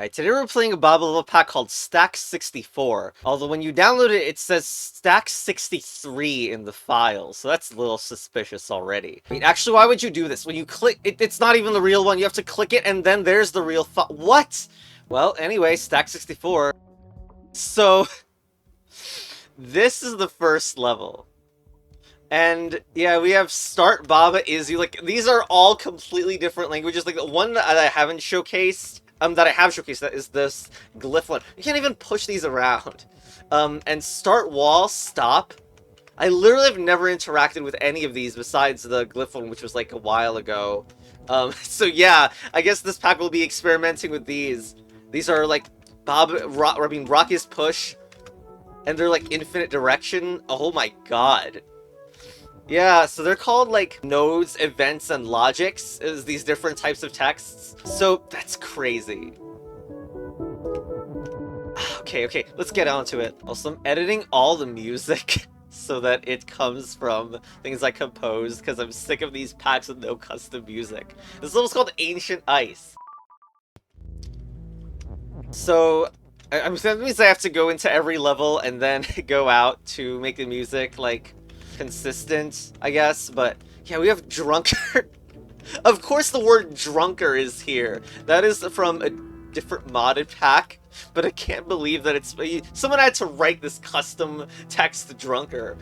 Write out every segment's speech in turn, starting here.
Alright, today we're playing a Bob level pack called Stack 64. Although when you download it, it says Stack 63 in the file, so that's a little suspicious already. I mean, actually, why would you do this? When you click, it's not even the real one. You have to click it, and then there's the real file. What? Well, anyway, Stack 64. So, this is the first level. And yeah, we have Start Baba Izzy. Like, these are all completely different languages. Like, the one that I haven't showcased, that I have showcased, that is this glyph one. You can't even push these around. And Start Wall Stop. I literally have never interacted with any of these besides the glyph one, which was like a while ago. So yeah, I guess this pack will be experimenting with these. These are like Rocky's Push, and they're like infinite direction. Oh my god. Yeah, so they're called like nodes, events, and logics, is these different types of texts. So that's crazy. Okay, let's get on to it. Also, I'm editing all the music so that it comes from things I composed, because I'm sick of these packs with no custom music. This level's called Ancient Ice. So, that means I have to go into every level and then go out to make the music, like, consistent, I guess, but yeah, we have Drunker. Of course the word Drunker is here. That is from a different modded pack, but I can't believe that it's... Someone had to write this custom text Drunker.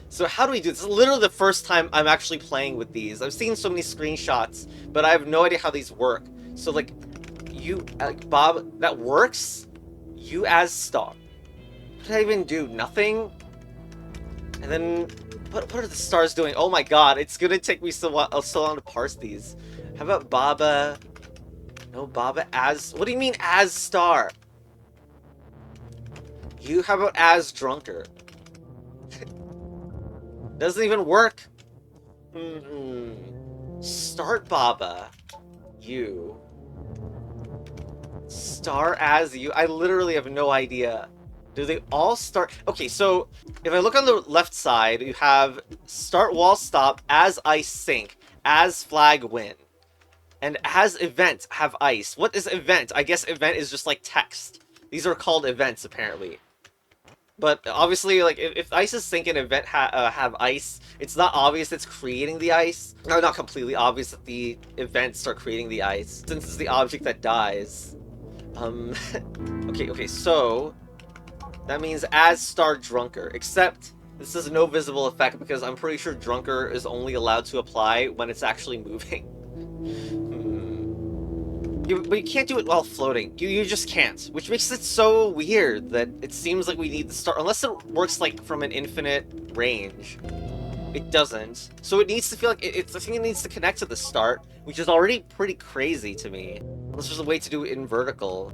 So how do we do this? This is literally the first time I'm actually playing with these. I've seen so many screenshots, but I have no idea how these work. So, like, Bob, that works? You as Star. What did I even do? Nothing? And then, what are the stars doing? Oh my god, it's gonna take me so long to parse these. How about Baba? No, Baba as... What do you mean as Star? How about as Drunker? Doesn't even work. Start Baba. You. Star as you. I literally have no idea. Do they all start? Okay, so if I look on the left side, you have Start Wall Stop, as Ice Sink, as Flag Win, and as Event have Ice. What is Event? I guess Event is just like text. These are called events, apparently. But obviously, like, if Ice is Sink and Event have Ice, it's not obvious it's creating the ice. No, not completely obvious that the events start creating the ice, since it's the object that dies. Okay, so... That means as Star Drunker, except this is no visible effect because I'm pretty sure Drunker is only allowed to apply when it's actually moving. But you can't do it while floating. You just can't, which makes it so weird that it seems like we need the start, unless it works like from an infinite range. It doesn't. So it needs to feel like it's the thing it needs to connect to the start, which is already pretty crazy to me. Unless there's a way to do it in vertical.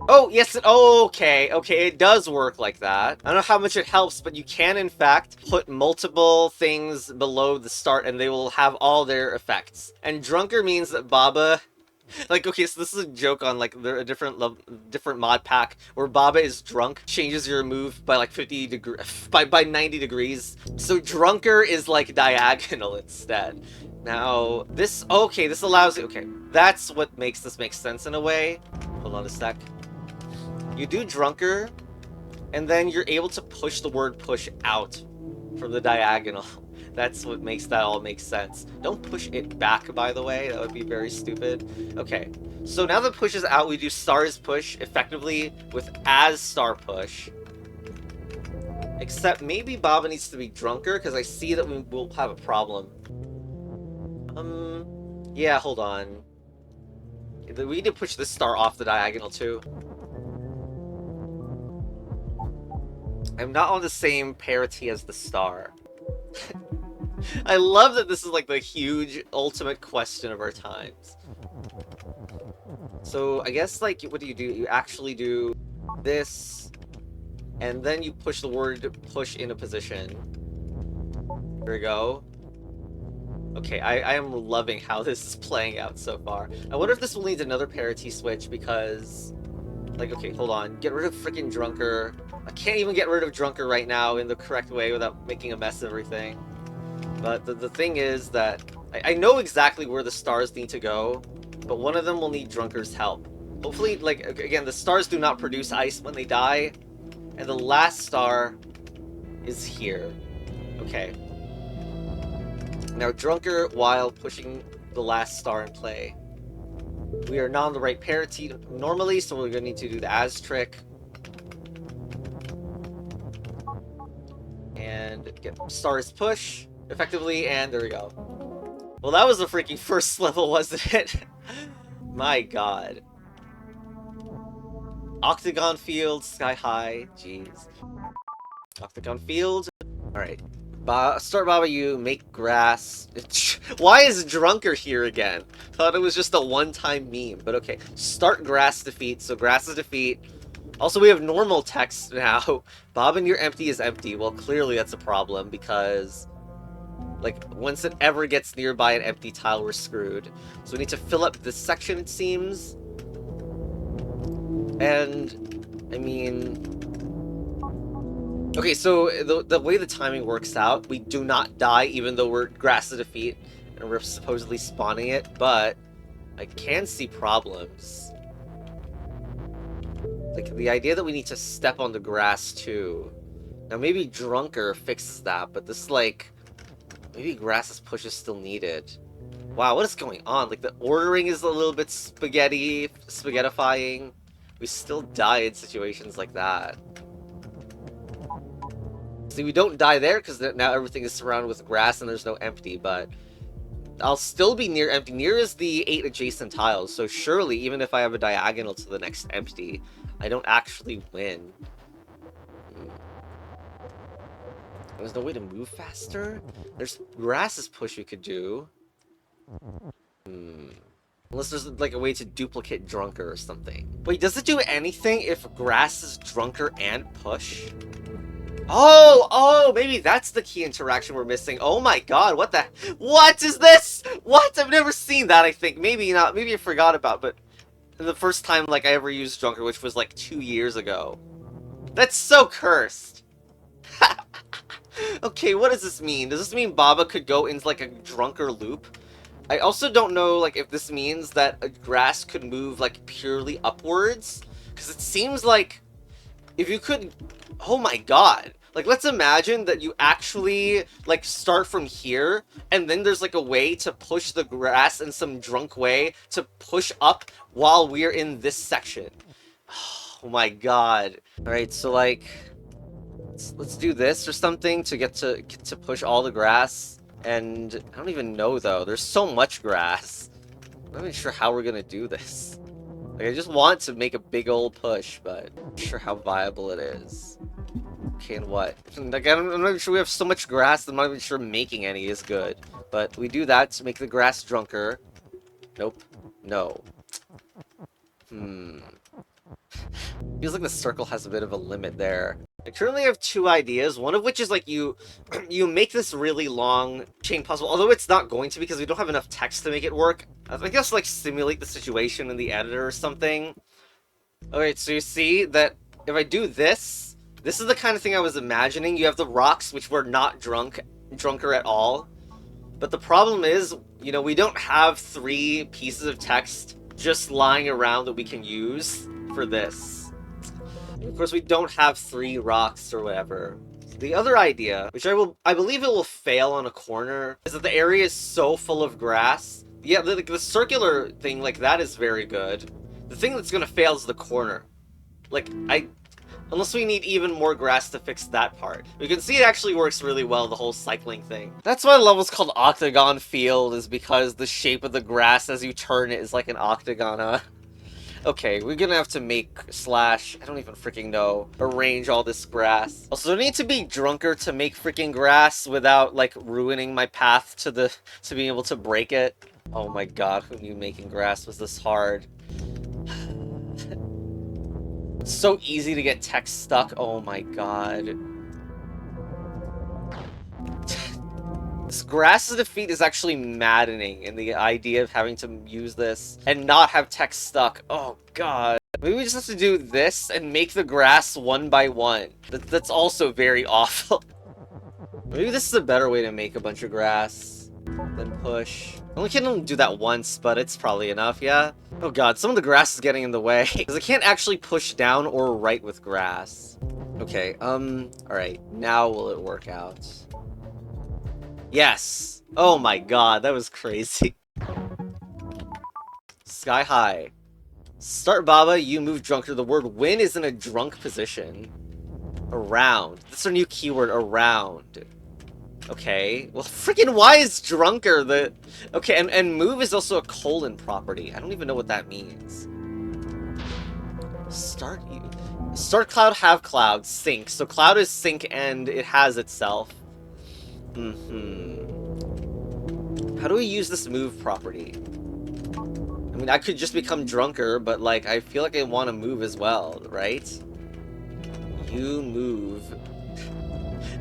Oh, yes, okay, it does work like that. I don't know how much it helps, but you can, in fact, put multiple things below the start, and they will have all their effects. And Drunker means that Baba... Like, okay, so this is a joke on, like, a different mod pack, where Baba is drunk, changes your move by, like, 50 degrees... by 90 degrees. So Drunker is, like, diagonal instead. Now, this... Okay, this allows... Okay, that's what makes this make sense in a way. Hold on a sec. You do Drunker, and then you're able to push the word push out from the diagonal. That's what makes that all make sense. Don't push it back, by the way. That would be very stupid. Okay, so now that push is out, we do Star's Push effectively with as Star Push. Except maybe Baba needs to be Drunker, because I see that we will have a problem. Yeah, hold on. We need to push this star off the diagonal, too. I'm not on the same parity as the star. I love that this is like the huge ultimate question of our times. So I guess, like, what do? You actually do this, and then you push the word push in a position. Here we go. Okay, I am loving how this is playing out so far. I wonder if this will need another parity switch because... Like, okay, hold on. Get rid of freaking Drunker. I can't even get rid of Drunker right now in the correct way without making a mess of everything. But the thing is that I know exactly where the stars need to go. but one of them will need Drunker's help. Hopefully, like, again, the stars do not produce ice when they die, and the last star is here. Okay. Now, Drunker, while pushing the last star in play. We are not on the right parity normally, so we're going to need to do the as trick. And get stars push effectively, and there we go. Well, that was the freaking first level, wasn't it? My god. Octagon field, sky high, jeez. Octagon field. Alright. Start Baba you, make grass. Why is Drunker here again? Thought it was just a one-time meme, but okay. Start grass defeat, so grass is defeat. Also, we have normal text now. Bob and your empty is empty. Well, clearly that's a problem because, like, once it ever gets nearby an empty tile, we're screwed. So we need to fill up this section, it seems. And, I mean... Okay, so the way the timing works out, we do not die even though we're grass to defeat and we're supposedly spawning it, but I can see problems. Like, the idea that we need to step on the grass too. Now, maybe Drunker fixes that, but this, like, maybe grass's push is still needed. Wow, what is going on? Like, the ordering is a little bit spaghettifying. We still die in situations like that. See, we don't die there because now everything is surrounded with grass and there's no empty, but I'll still be near empty. Near is the 8 adjacent tiles, so surely, even if I have a diagonal to the next empty, I don't actually win. There's no way to move faster? There's grass's push we could do. Unless there's, like, a way to duplicate Drunker or something. Wait, does it do anything if grass is Drunker and push? Oh, maybe that's the key interaction we're missing. Oh my god, what is this? What? I've never seen that, I think. Maybe not, maybe I forgot about, but the first time, like, I ever used Drunker, which was, like, 2 years ago. That's so cursed. Okay, what does this mean? Does this mean Baba could go into, like, a Drunker loop? I also don't know, like, if this means that a grass could move, like, purely upwards. Because it seems like if you could... Oh my god. Like, let's imagine that you actually, like, start from here, and then there's, like, a way to push the grass in some drunk way to push up while we're in this section. Oh my god. Alright, so, like, let's do this or something to get to push all the grass. And I don't even know, though. There's so much grass. I'm not even sure how we're gonna do this. Like, I just want to make a big old push, but I'm not sure how viable it is. Okay, and what? Like, I'm not even sure we have so much grass that I'm not even sure making any is good. But we do that to make the grass Drunker. Nope. No. Feels like the circle has a bit of a limit there. I currently have 2 ideas, one of which is, like, you make this really long chain puzzle, although it's not going to because we don't have enough text to make it work. I guess, like, simulate the situation in the editor or something. Alright, so you see that if I do this is the kind of thing I was imagining. You have the rocks, which were not Drunker at all. But the problem is, you know, we don't have 3 pieces of text just lying around that we can use for this. Of course, we don't have 3 rocks or whatever. The other idea, which I believe it will fail on a corner, is that the area is so full of grass. Yeah, the circular thing, like, that is very good. The thing that's gonna fail is the corner. Like, unless we need even more grass to fix that part. We can see it actually works really well, the whole cycling thing. That's why the level's called Octagon Field, is because the shape of the grass as you turn it is like an octagon, huh? Okay, we're gonna have to make / I don't even freaking know, arrange all this grass. Also, there needs to be Drunker to make freaking grass without, like, ruining my path to being able to break it. Oh my god, who knew making grass was this hard? It's so easy to get text stuck, oh my god. This grass's defeat is actually maddening in the idea of having to use this and not have text stuck. Oh god. Maybe we just have to do this and make the grass 1 by 1. That's also very awful. Maybe this is a better way to make a bunch of grass than push. Only can do that once, but it's probably enough, yeah? Oh god, some of the grass is getting in the way. Because I can't actually push down or right with grass. Okay, alright. Now will it work out? Yes! Oh my god, that was crazy. Sky high. Start Baba, you move drunker. The word win is in a drunk position. Around. That's our new keyword, around. Okay. Well, freaking why is drunker the... Okay, and move is also a colon property. I don't even know what that means. Start you. Start cloud, have cloud, sync. So cloud is sync and it has itself. How do we use this move property? I mean, I could just become drunker, but like, I feel like I want to move as well, right? You move.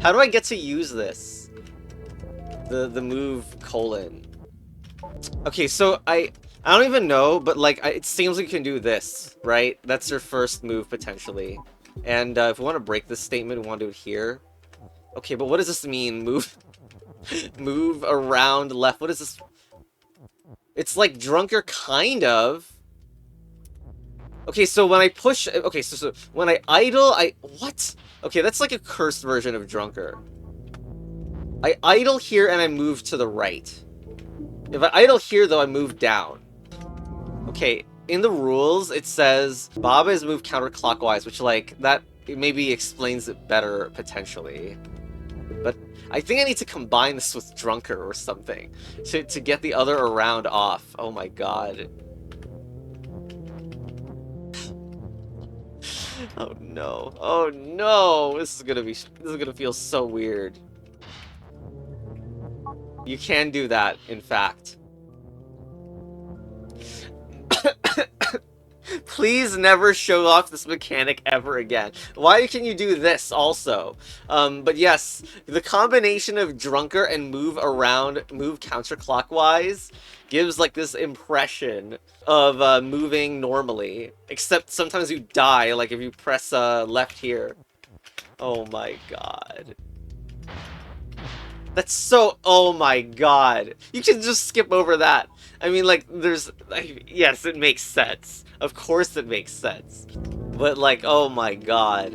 How do I get to use this? The move colon. Okay, so I don't even know, but like, it seems like you can do this, right? That's your first move, potentially. And if we want to break this statement, we want to do it here. Okay, but what does this mean? Move... move around left. What is this? It's like drunker, kind of. Okay, so when I push... Okay, so when I idle, what? Okay, that's like a cursed version of drunker. I idle here and I move to the right. If I idle here, though, I move down. Okay, in the rules, it says Baba is moved counterclockwise, which, like, that maybe explains it better, potentially. But I think I need to combine this with drunker or something to get the other around off. Oh my god. Oh no. Oh no. This is gonna feel so weird. You can do that, in fact. Please never show off this mechanic ever again. Why can you do this also? But yes, the combination of drunker and move around, move counterclockwise, gives like this impression of moving normally. Except sometimes you die, like if you press left here. Oh my god. That's so... Oh my god. You can just skip over that. I mean, like, there's... yes, it makes sense. Of course it makes sense. But, like, oh my god.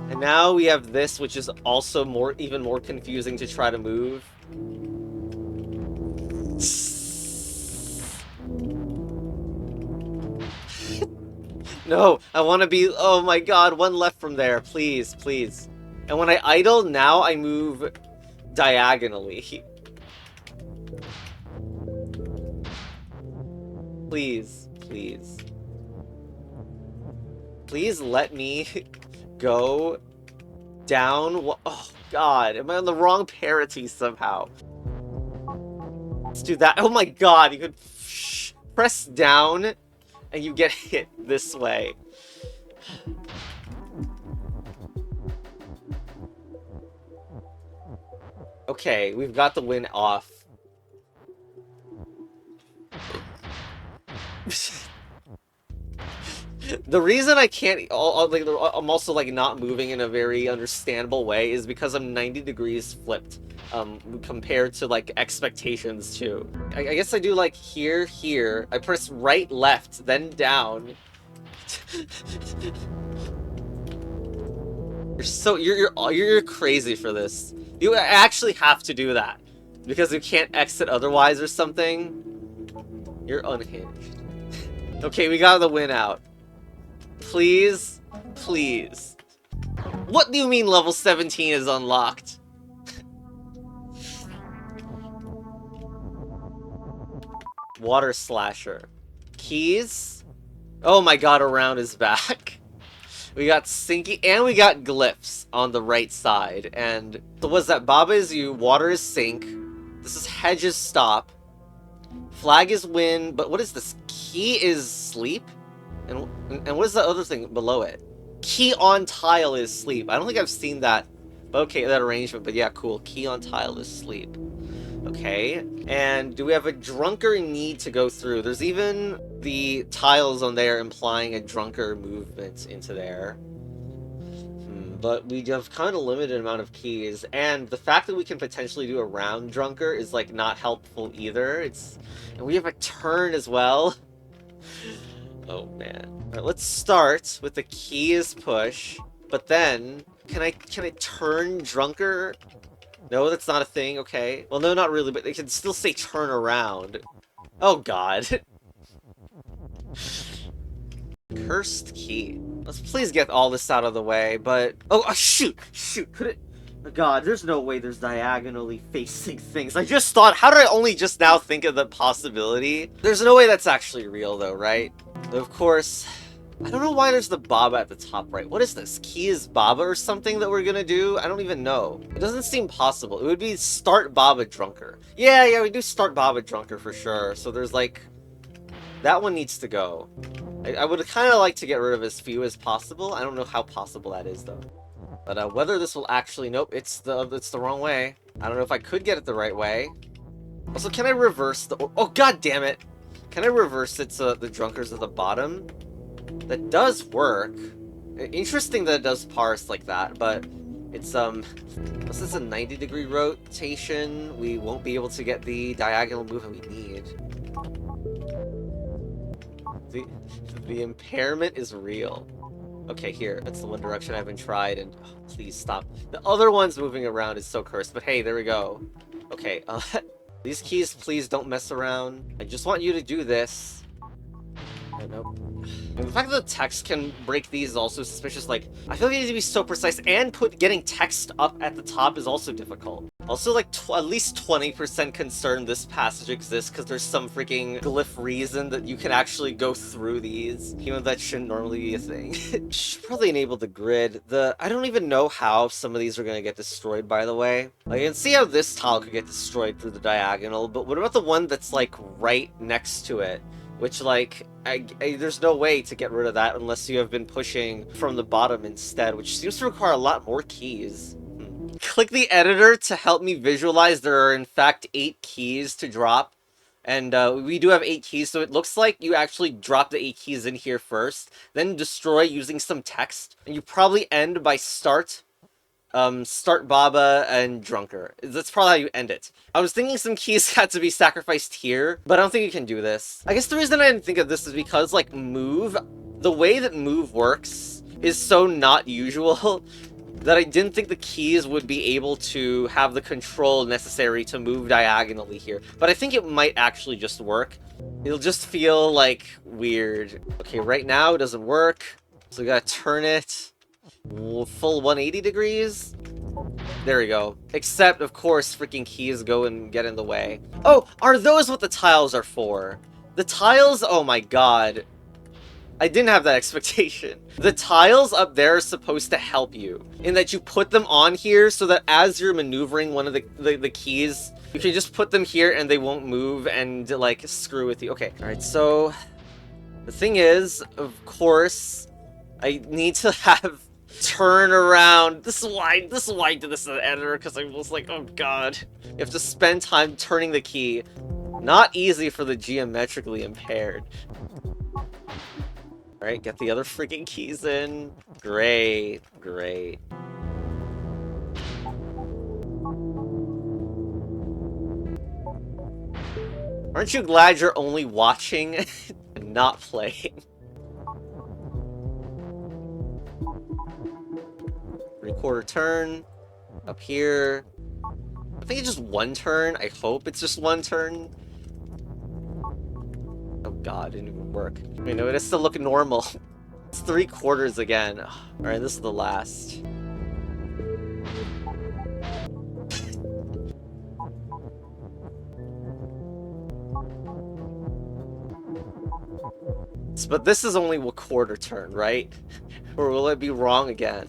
And now we have this, which is also even more confusing to try to move. No, I want to be... Oh my god, one left from there. Please, please. And when I idle, now I move diagonally. Please, please. Please let me go down. Oh god, am I on the wrong parity somehow? Let's do that. Oh my god, you could press down and you get hit this way. Okay, we've got the win off. The reason I can't... I'm also, like, not moving in a very understandable way is because I'm 90 degrees flipped, compared to, like, expectations, too. I guess I do, like, here, here. I press right, left, then down. You're crazy for this. You actually have to do that. Because you can't exit otherwise or something. You're unhinged. Okay, we got the win out. Please? Please. What do you mean level 17 is unlocked? Water slasher. Keys? Oh my god, around is back. We got Sinky, and we got glyphs on the right side. And so what's that? Baba is you, water is sink. This is hedge is stop. Flag is win, but what is this? Key is sleep? And what is the other thing below it? Key on tile is sleep. I don't think I've seen that. Okay, that arrangement, but yeah, cool. Key on tile is sleep. Okay, and do we have a drunker need to go through? There's even the tiles on there implying a drunker movement into there. but we have kind of limited amount of keys, and the fact that we can potentially do a round drunker is like not helpful either. And we have a turn as well. Oh man. Alright, let's start with the keys push, but then can I turn drunker? No, that's not a thing, okay. Well, no, not really, but they can still say turn around. Oh god. Cursed key. Let's please get all this out of the way, but... Oh, shoot! Shoot! Could it... Oh god, there's no way there's diagonally facing things. I just thought, how did I only just now think of the possibility? There's no way that's actually real, though, right? Of course... I don't know why there's the Baba at the top right. What is this? Key is Baba or something that we're gonna do? I don't even know. It doesn't seem possible. It would be start Baba Drunker. Yeah, we do start Baba Drunker for sure. So there's like... That one needs to go. I would kind of like to get rid of as few as possible. I don't know how possible that is, though. But whether this will actually... Nope, it's the wrong way. I don't know if I could get it the right way. Also, can I reverse the... Oh, god damn it! Can I reverse it so the Drunkers at the bottom? That does work. Interesting that it does parse like that, but it's, this is a 90-degree rotation. We won't be able to get the diagonal movement we need. The impairment is real. Okay, here. That's the one direction I haven't tried, and oh, please stop. The other one's moving around is so cursed, but hey, there we go. Okay, these keys, please don't mess around. I just want you to do this. Oh, nope. And the fact that the text can break these is also suspicious. Like, I feel like you need to be so precise, and getting text up at the top is also difficult. Also, like, at least 20% concerned this passage exists because there's some freaking glyph reason that you can actually go through these, even though that shouldn't normally be a thing. Should probably enable the grid. I don't even know how some of these are gonna get destroyed, by the way. Like, I can see how this tile could get destroyed through the diagonal, but what about the one that's, like, right next to it? Which, like, there's no way to get rid of that unless you have been pushing from the bottom instead, which seems to require a lot more keys. Click the editor to help me visualize there are, in fact, 8 keys to drop. And we do have 8 keys, so it looks like you actually drop the 8 keys in here first, then destroy using some text, and you probably end by start Baba and Drunker. That's probably how you end it. I was thinking some keys had to be sacrificed here, but I don't think you can do this. I guess the reason I didn't think of this is because, like, move, the way that move works is so not usual that I didn't think the keys would be able to have the control necessary to move diagonally here. But I think it might actually just work. It'll just feel, like, weird. Okay, right now it doesn't work, so we gotta turn it full 180 degrees. There we go. Except, of course, freaking keys go and get in the way. Oh, are those what the tiles are for? The tiles? Oh my god. I didn't have that expectation. The tiles up there are supposed to help you, in that you put them on here so that as you're maneuvering one of the keys, you can just put them here and they won't move and, like, screw with you. Okay, alright, so the thing is, of course, I need to have turn around. This is why I did this in the editor, because I was like, oh god. You have to spend time turning the key. Not easy for the geometrically impaired. Alright, get the other freaking keys in. Great, great. Aren't you glad you're only watching and not playing? 3/4 turn. Up here. I think it's just 1 turn. I hope it's just 1 turn. Oh god, it didn't even work. You know, it has to look normal. It's 3/4 again. Alright, this is the last. But this is only a 1/4 turn, right? Or will it be wrong again?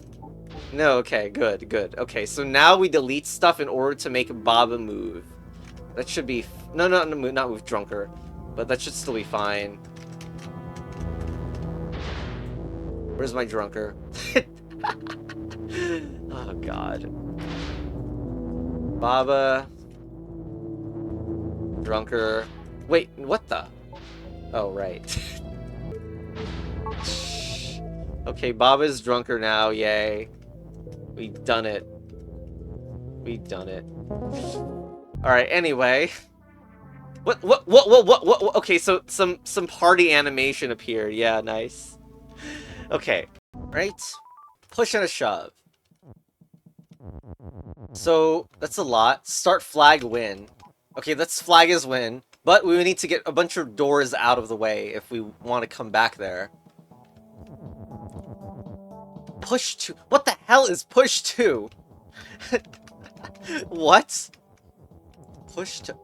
No, okay, good, good. Okay, so now we delete stuff in order to make Baba move. That should be... No, not move Drunker. But that should still be fine. Where's my Drunker? Oh, God. Baba. Drunker. Wait, what the? Oh, right. Okay, Baba's Drunker now, yay. We've done it. We've done it. Alright, anyway. What? Okay, so some party animation appeared. Yeah, nice. Okay. Right? Push and a shove. So, that's a lot. Start flag win. Okay, that's flag is win. But we need to get a bunch of doors out of the way if we want to come back there. Push 2. What the hell is push 2? What? Push to...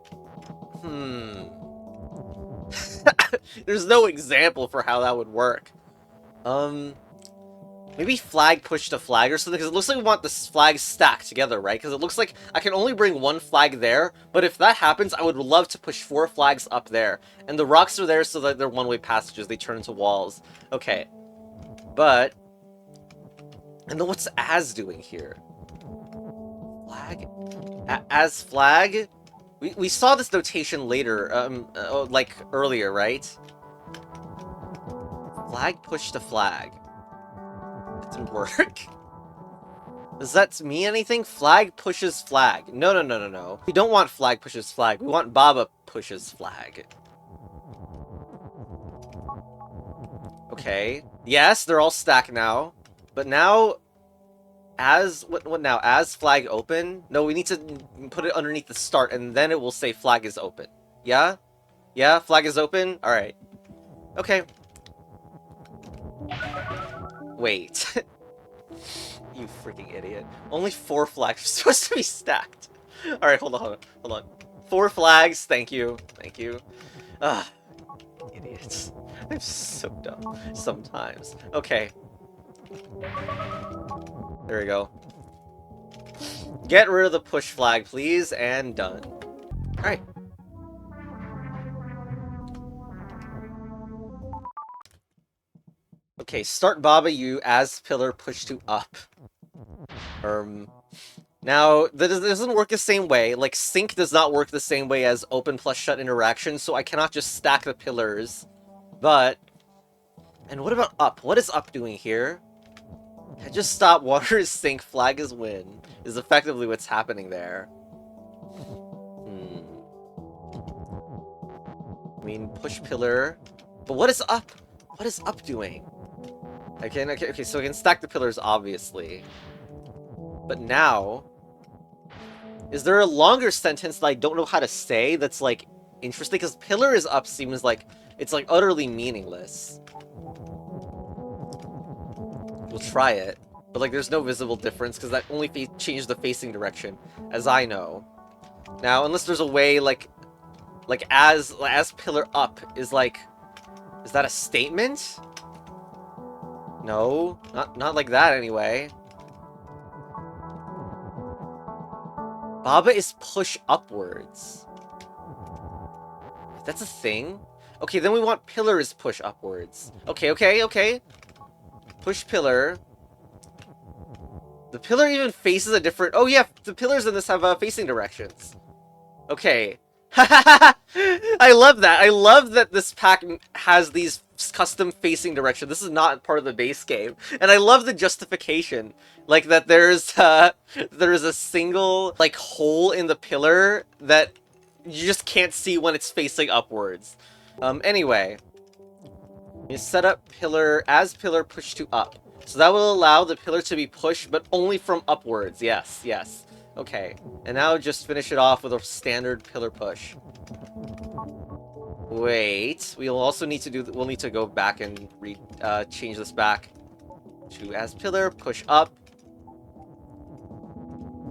There's no example for how that would work. Maybe flag push to flag or something, because it looks like we want the flags stacked together, right? Because it looks like I can only bring one flag there, but if that happens, I would love to push 4 flags up there. And the rocks are there so that they're one-way passages, they turn into walls. Okay. But... And then what's as doing here? Flag? As flag? We saw this notation later, like earlier, right? Flag push to flag. That didn't work. Does that mean anything? Flag pushes flag. No. We don't want flag pushes flag. We want Baba pushes flag. Okay. Yes, they're all stacked now. But now... As... What now? As flag open? No, we need to put it underneath the start, and then it will say flag is open. Yeah? Yeah? Flag is open? Alright. Okay. Wait. You freaking idiot. Only 4 flags are supposed to be stacked. Alright, hold on. 4 flags, thank you. Ah, idiots. I'm so dumb sometimes. Okay. There we go. Get rid of the push flag, please, and done. Alright. Okay, start Baba U as pillar push to up. Now, that doesn't work the same way. Like, sync does not work the same way as open plus shut interaction, so I cannot just stack the pillars. But... And what about up? What is up doing here? Just stop, water is sink, flag is win. Is effectively what's happening there. I mean, push pillar. But what is up? What is up doing? Okay, so I can stack the pillars, obviously. But now... Is there a longer sentence that I don't know how to say that's, like, interesting? Because pillar is up seems like... It's, like, utterly meaningless. We'll try it. But, like, there's no visible difference, because that only changes the facing direction, as I know. Now, unless there's a way, like as pillar up is, like... Is that a statement? No, not like that, anyway. Baba is push upwards. That's a thing? Okay, then we want pillar is push upwards. Okay. Push pillar. The pillar even faces a different... Oh yeah, the pillars in this have facing directions. Okay. I love that. I love that this pack has these custom facing direction. This is not part of the base game. And I love the justification. Like that there's a single like hole in the pillar that you just can't see when it's facing upwards. Anyway. You set up pillar as pillar push to up. So that will allow the pillar to be pushed, but only from upwards. Yes. Okay. And now just finish it off with a standard pillar push. Wait. We'll also need to we'll need to go back and change this back to as pillar, push up.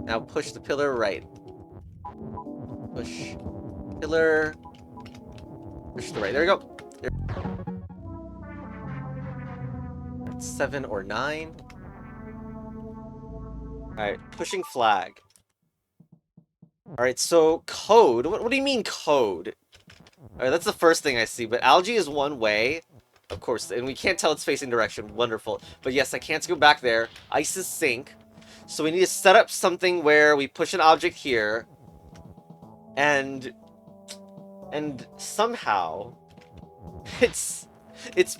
Now push the pillar right. Push pillar. Push to the right. There we go. 7 or 9. Alright, pushing flag. Alright, so code. What do you mean code? Alright, that's the first thing I see, but algae is one way. Of course, and we can't tell its facing direction. Wonderful. But yes, I can't go back there. Ice is sink. So we need to set up something where we push an object here. And somehow it's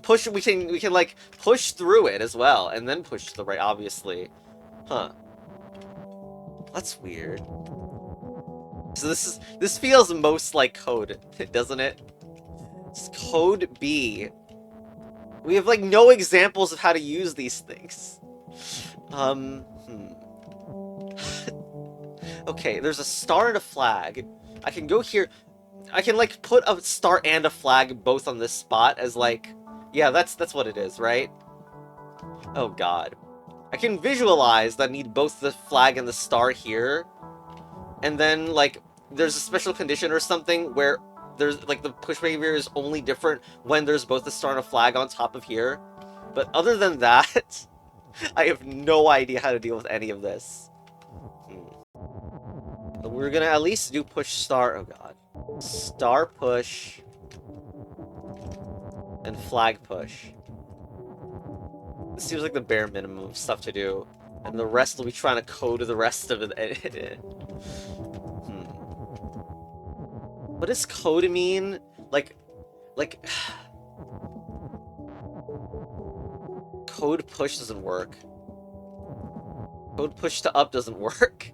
push. We can like push through it as well, and then push to the right. Obviously, huh? That's weird. So this feels most like code, doesn't it? It's code B. We have like no examples of how to use these things. Okay, there's a star and a flag. I can go here. I can like put a star and a flag both on this spot as like, yeah, that's what it is, right? Oh god. I can visualize that I need both the flag and the star here, and then like there's a special condition or something where there's like the push behavior is only different when there's both a star and a flag on top of here. But other than that, I have no idea how to deal with any of this. We're gonna at least do push star. Oh god. Star push and flag push. This seems like the bare minimum of stuff to do. And the rest will be trying to code the rest of it. What does code mean? Like... Code push doesn't work. Code push to up doesn't work.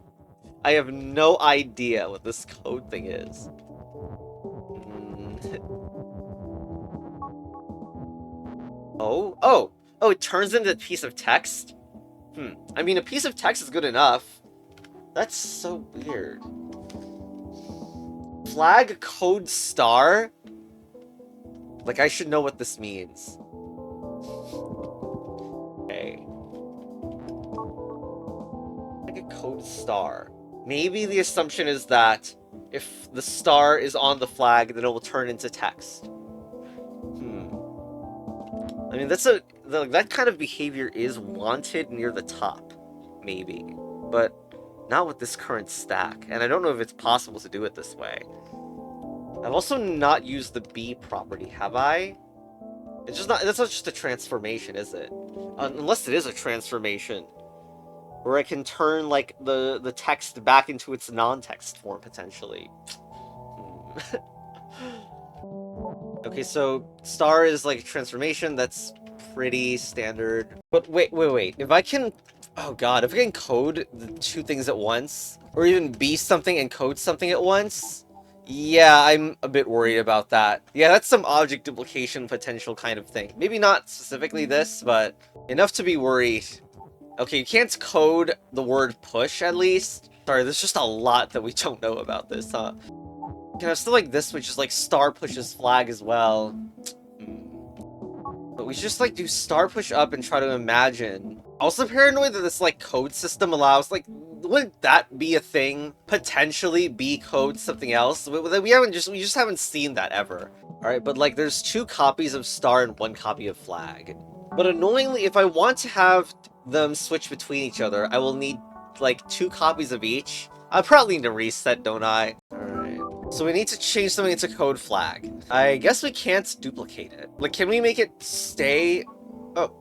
I have no idea what this code thing is. Oh, it turns into a piece of text? I mean, a piece of text is good enough. That's so weird. Flag code star? Like, I should know what this means. Okay. Like a code star. Maybe the assumption is that if the star is on the flag, then it will turn into text. I mean, that kind of behavior is wanted near the top, maybe, but not with this current stack, and I don't know if it's possible to do it this way. I've also not used the B property, have I? It's just not, that's not just a transformation, is it? Unless it is a transformation, where I can turn, like, the text back into its non-text form, potentially. Okay, so star is like a transformation, that's pretty standard. But wait. If I can... Oh god, if I can code the two things at once, or even be something and code something at once, yeah, I'm a bit worried about that. Yeah, that's some object duplication potential kind of thing. Maybe not specifically this, but enough to be worried. Okay, you can't code the word push, at least. Sorry, there's just a lot that we don't know about this, huh? Can I still like this, which is like star pushes flag as well. But we should just like do star push up and try to imagine. Also paranoid that this like code system allows, like, wouldn't that be a thing? Potentially be code something else? We just haven't seen that ever. Alright, but like there's 2 copies of star and 1 copy of flag. But annoyingly, if I want to have them switch between each other, I will need like 2 copies of each. I probably need to reset, don't I? Alright. So we need to change something into code flag. I guess we can't duplicate it. Like, can we make it stay? Oh,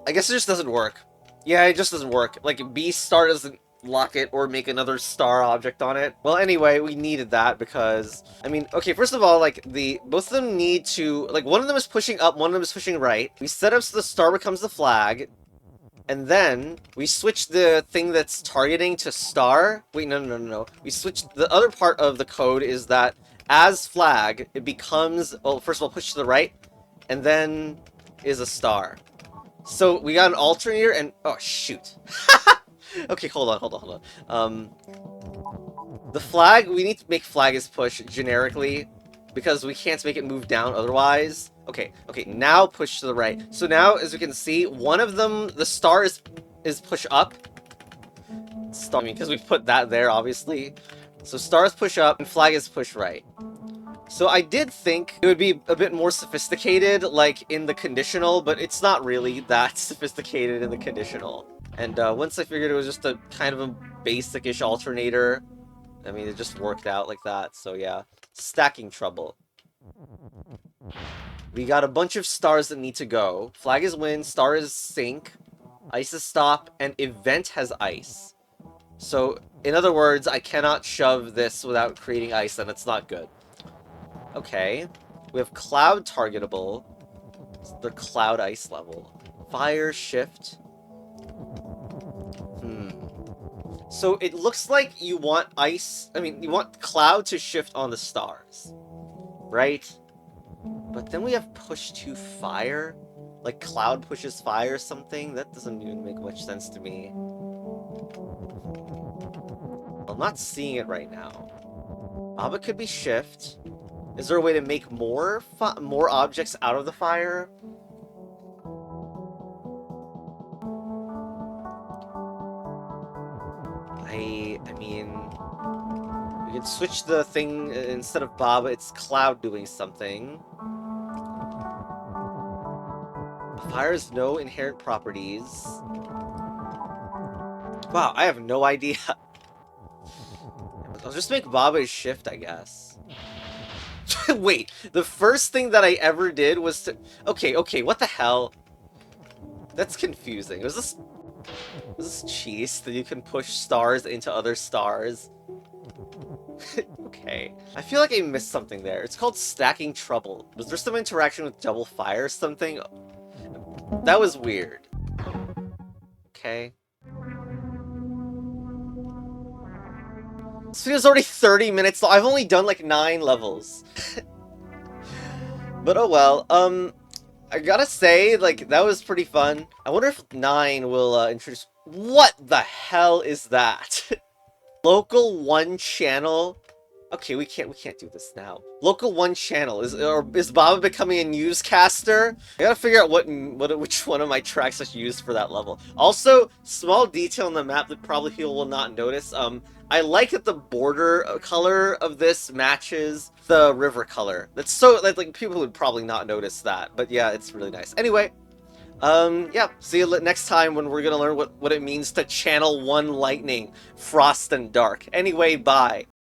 I guess it just doesn't work. Yeah, it just doesn't work. Like, B star doesn't lock it or make another star object on it. Well, anyway, we needed that because, I mean, okay, first of all, like, both of them need to, like, one of them is pushing up, one of them is pushing right. We set up so the star becomes the flag. And then, we switch the thing that's targeting to star. Wait, no. We switch, the other part of the code is that as flag, it becomes, well, first of all, push to the right, and then is a star. So, we got an alternator and, oh, shoot. Okay, hold on. The flag, we need to make flag as push generically, because we can't make it move down otherwise. Okay, now push to the right. So now, as you can see, one of them, the star is push up. Star, I mean, because we've put that there, obviously. So star is push up, and flag is push right. So I did think it would be a bit more sophisticated, like, in the conditional, but it's not really that sophisticated in the conditional. And once I figured it was just a kind of a basic-ish alternator, I mean, it just worked out like that, so yeah. Stacking trouble. We got a bunch of stars that need to go. Flag is win, star is sink, ice is stop, and event has ice. So, in other words, I cannot shove this without creating ice, and it's not good. Okay. We have cloud targetable. It's the cloud ice level. Fire shift. So it looks like you want you want cloud to shift on the stars, right? But then we have push to fire, like cloud pushes fire or something. That doesn't even make much sense to me. I'm not seeing it right now. It could be shift. Is there a way to make more objects out of the fire? I mean, we can switch the thing instead of Baba. It's Cloud doing something. Fire has no inherent properties. Wow, I have no idea. I'll just make Baba a shift, I guess. Wait, the first thing that I ever did was to... Okay, what the hell? That's confusing. Was this cheese that you can push stars into other stars? Okay. I feel like I missed something there. It's called stacking trouble. Was there some interaction with double fire or something? That was weird. Okay. This video's already 30 minutes long. I've only done like 9 levels. But oh well. I gotta say, like, that was pretty fun. I wonder if 9 will introduce... What the hell is that? Local 1 channel? Okay, we can't do this now. Local 1 channel. Is Baba becoming a newscaster? I gotta figure out which one of my tracks I used for that level. Also, small detail on the map that probably people will not notice. I like that the border color of this matches the river color. That's so, like, people would probably not notice that, but yeah, it's really nice. Anyway, yeah, see you next time when we're gonna learn what it means to channel 1 lightning, frost and dark. Anyway, bye.